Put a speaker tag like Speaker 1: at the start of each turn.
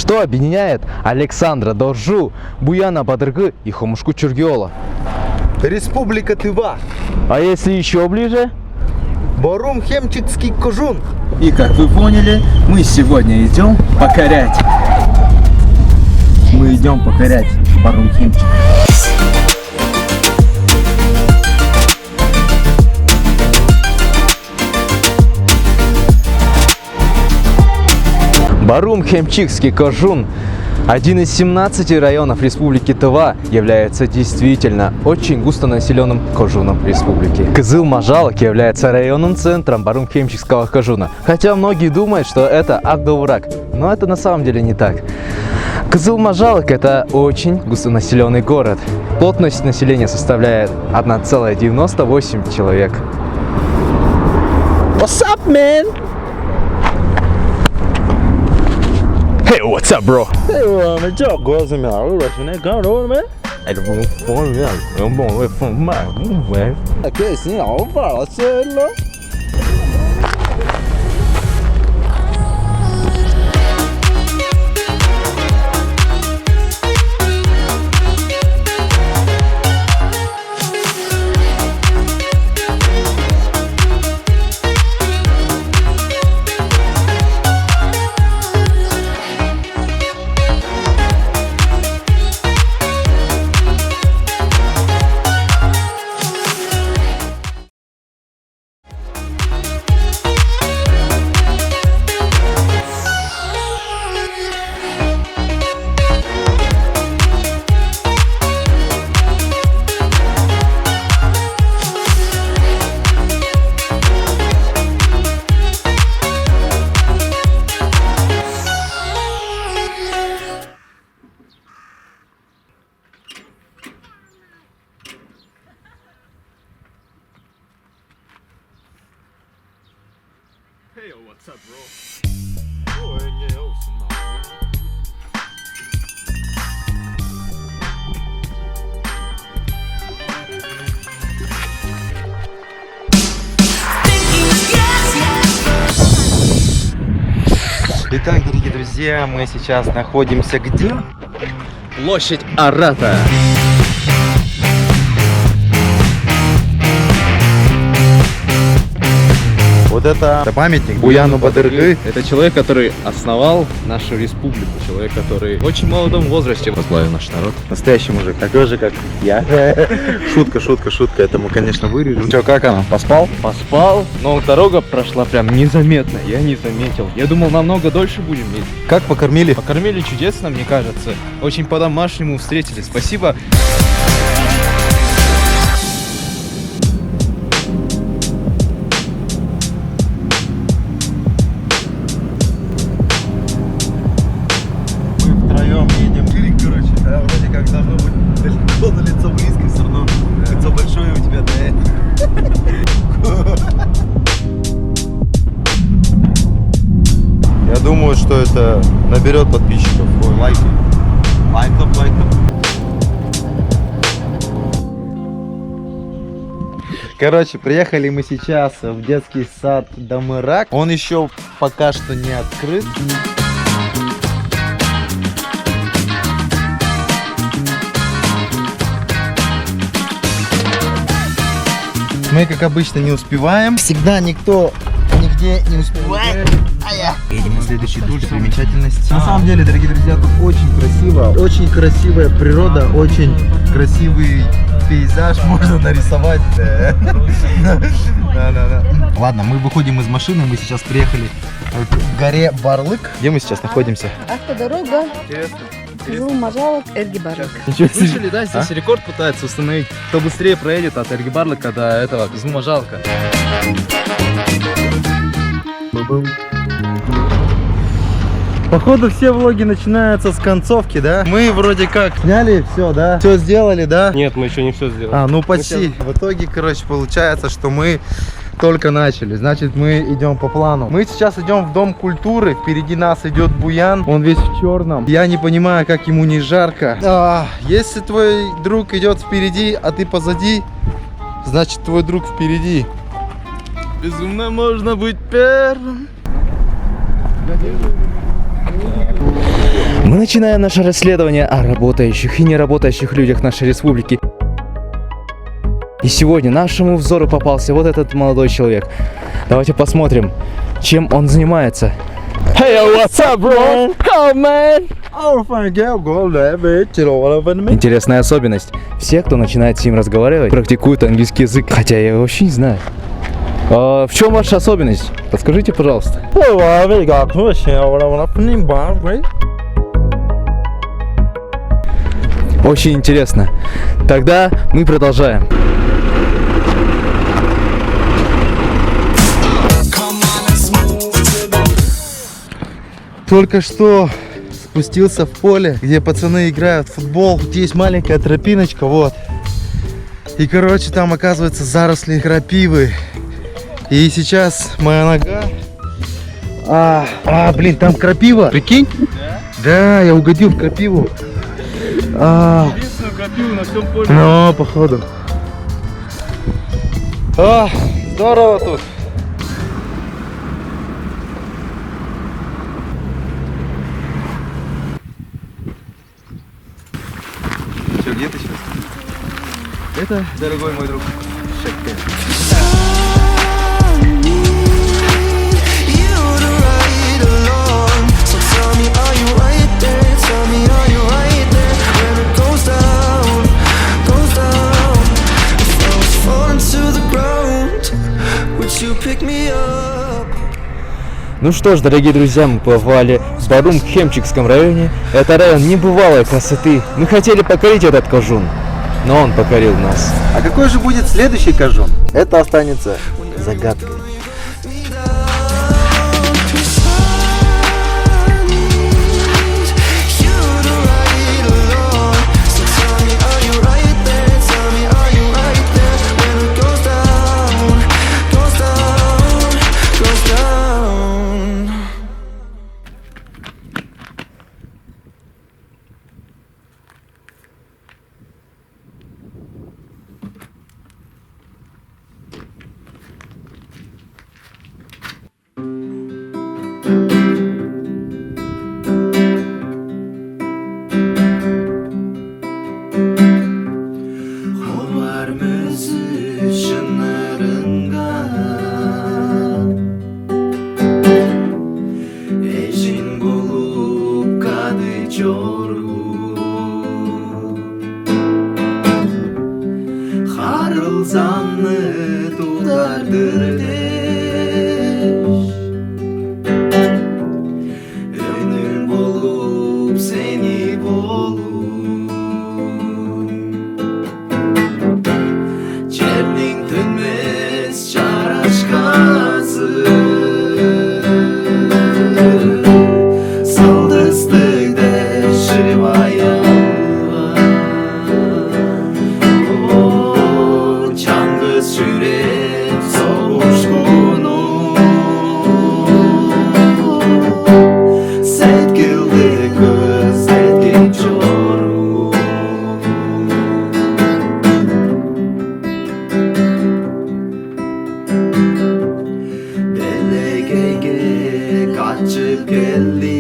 Speaker 1: Что объединяет Александра Доржу, Буяна Бадыргы и Хомушку Чургиола?
Speaker 2: Республика Тыва.
Speaker 1: А если еще ближе?
Speaker 2: Барум-Хемчикский Кожун.
Speaker 3: И как вы поняли, мы сегодня идем покорять. Мы идем покорять Барум-Хемчик.
Speaker 1: Барум-Хемчикский Кожун, один из 17 районов Республики Тыва, является действительно очень густонаселенным кожуном республики. Кызыл-Мажалык является районным центром Барум-Хемчикского кожуна, хотя многие думают, что это Ак-Довурак, но это на самом деле не так. Кызыл-Мажалык – это очень густонаселенный город. Плотность населения составляет 1,98 человек.
Speaker 2: What's up, man?
Speaker 1: Hey, what's up, bro?
Speaker 2: Men jag går som jag har varit med går med. Okej, sen jag bara så.
Speaker 1: Hey, what's up, bro?
Speaker 2: Итак, дорогие друзья, мы сейчас находимся где?
Speaker 1: Площадь Арата.
Speaker 2: Вот это памятник Буяну Бадыргы.
Speaker 1: Это человек, который основал нашу республику. Человек, который в очень молодом возрасте возглавил наш народ.
Speaker 2: Настоящий мужик, такой же, как я. Шутка, шутка, шутка. Это мы, конечно, вырежем. Че, как она? Поспал?
Speaker 1: Поспал, но дорога прошла прям незаметно. Я не заметил. Я думал, намного дольше будем ездить.
Speaker 2: Как покормили?
Speaker 1: Покормили чудесно, мне кажется. Очень по-домашнему встретили. Спасибо.
Speaker 2: Едем. Короче, да, вроде как должно быть далеко, но лицо близко, все равно лицо большое у тебя, да. Я думаю, что это наберет подписчиков. Ой, лайки. Лайков. Короче, приехали мы сейчас в детский сад Дамырак. Он еще пока что не открыт. Мы, как обычно, не успеваем. Всегда никто нигде не успевает. Едем на следующий тур, примечательности. На самом деле, дорогие друзья, тут очень красиво. Очень красивая природа, очень красивый пейзаж можно нарисовать. Да. Ладно, мы выходим из машины. Мы сейчас приехали к горе Барлык. Где мы сейчас находимся?
Speaker 4: Автодорога. Кызыл-Мажалык, Эргибарлык.
Speaker 1: Ничего, слышали, да? Здесь рекорд пытается установить, кто быстрее проедет от Эргибарлыка до этого Кызыл-Мажалыка.
Speaker 2: Походу все влоги начинаются с концовки, да? Мы вроде как сняли все, да? Все сделали, да?
Speaker 5: Нет, мы еще не все сделали.
Speaker 2: А, ну почти. В итоге, короче, получается, что мы только начали. Значит, мы идем по плану. Мы сейчас идем в Дом культуры. Впереди нас идет Буян. Он весь в черном. Я не понимаю, как ему не жарко. Если твой друг идет впереди, а ты позади, значит, твой друг впереди.
Speaker 1: Безумно можно быть первым. Мы начинаем наше расследование о работающих и неработающих людях нашей республики. И сегодня нашему взору попался вот этот молодой человек. Давайте посмотрим, чем он занимается. Hey, what's up, bro? Oh, man. Интересная особенность. Все, кто начинает с ним разговаривать, практикуют английский язык. Хотя я его вообще не знаю. В чем ваша особенность? Подскажите, пожалуйста. Очень интересно. Тогда мы продолжаем.
Speaker 2: Только что спустился в поле, где пацаны играют в футбол. Тут есть маленькая тропиночка, вот. И, короче, там, оказывается, заросли крапивы. И сейчас моя нога... блин, там крапива. Прикинь? Да, я угодил в крапиву.
Speaker 3: Крапиву на всем поле.
Speaker 2: Ну, походу. Здорово тут. Че, где ты сейчас? Это, дорогой мой друг, Шекпир.
Speaker 1: Ну что ж, дорогие друзья, мы побывали в Барум-Хемчикском районе. Это район небывалой красоты. Мы хотели покорить этот Кожун, но он покорил нас.
Speaker 2: А какой же будет следующий Кожун? Это останется загадкой.
Speaker 5: Kaçıp geldi